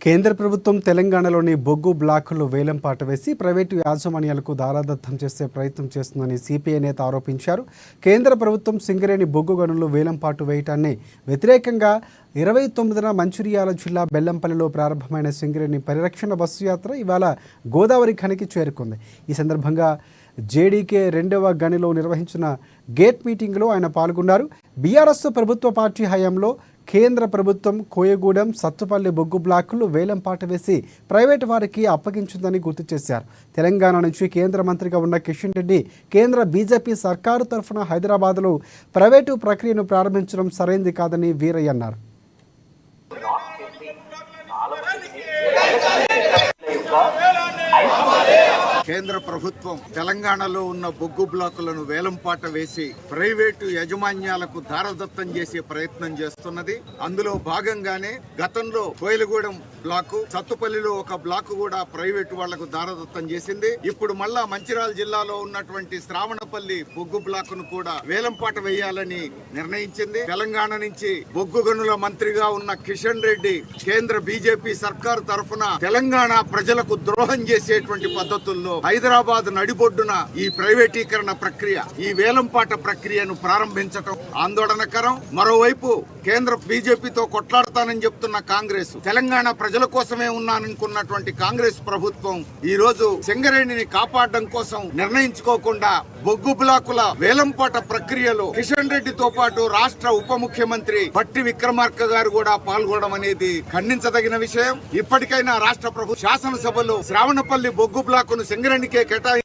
కేంద్ర ప్రభుత్వం తెలంగాణలోని బొగ్గు బ్లాకులు వేలంపాట వేసి ప్రైవేటు యాజమాన్యాలకు దారాదత్తం చేసే ప్రయత్నం చేస్తుందని సిపిఐ నేత ఆరోపించారు. కేంద్ర ప్రభుత్వం సింగరేణి బొగ్గు గనులు వేలంపాటు వేయటాన్ని వ్యతిరేకంగా 29న మంచిర్యాల జిల్లా బెల్లంపల్లిలో ప్రారంభమైన సింగరేణి పరిరక్షణ బస్సు యాత్ర ఇవాళ గోదావరి ఖనికి చేరుకుంది. ఈ సందర్భంగా జేడీకే 2వ గనిలో నిర్వహించిన గేట్ మీటింగ్లో ఆయన పాల్గొన్నారు. బీఆర్ఎస్ ప్రభుత్వ పార్టీ హయాంలో కేంద్ర ప్రభుత్వం కోయగూడెం, సత్తుపల్లి బొగ్గు బ్లాకులు వేలంపాట వేసి ప్రైవేటు వారికి అప్పగించిందని గుర్తు చేశారు. తెలంగాణ నుంచి కేంద్ర మంత్రిగా ఉన్న కిషన్ రెడ్డి కేంద్ర బీజేపీ సర్కారు తరఫున హైదరాబాద్లో ప్రైవేటు ప్రక్రియను ప్రారంభించడం సరైంది కాదని వీరయ్య అన్నారు. కేంద్ర ప్రభుత్వం తెలంగాణలో ఉన్న బొగ్గు బ్లాకులను వేలంపాట వేసి ప్రైవేటు యాజమాన్యాలకు దారదత్తం చేసే ప్రయత్నం చేస్తున్నది. అందులో భాగంగానే గతంలో కోయిలగూడెం బ్లాకు, సత్తుపల్లిలో ఒక బ్లాకు కూడా ప్రైవేటు వాళ్లకు దారదత్తం చేసింది. ఇప్పుడు మళ్ళా మంచిర్యాల జిల్లాలో ఉన్నటువంటి శ్రావణపల్లి బొగ్గు బ్లాకును కూడా వేలంపాట వేయాలని నిర్ణయించింది. తెలంగాణ నుంచి బొగ్గు గనుల మంత్రిగా ఉన్న కిషన్ రెడ్డి కేంద్ర బీజేపీ సర్కారు తరఫున తెలంగాణ ప్రజలకు ద్రోహం చేసేటువంటి పద్ధతుల్లో హైదరాబాద్ నడిబొడ్డున ఈ ప్రైవేటీకరణ ప్రక్రియ, ఈ వేలంపాట ప్రక్రియను ప్రారంభించడం ఆందోళనకరం. మరోవైపు కేంద్ర బీజేపీతో కొట్లాడతానని చెప్తున్న కాంగ్రెస్, తెలంగాణ ప్రజల కోసమే ఉన్నాననుకున్నటువంటి కాంగ్రెస్ ప్రభుత్వం ఈ రోజు సింగరేణిని కాపాడడం కోసం నిర్ణయించుకోకుండా బొగ్గు బ్లాకుల వేలంపాట ప్రక్రియలో కిషన్ రెడ్డితో పాటు రాష్ట్ర ఉప ముఖ్యమంత్రి భట్టి విక్రమార్క గారు కూడా పాల్గొనడం అనేది ఖండించదగిన విషయం. ఇప్పటికైనా రాష్ట్ర ప్రభుత్వం శాసనసభలో శ్రావణపల్లి బొగ్గు బ్లాకును సింగరేణికే కేటాయించాలని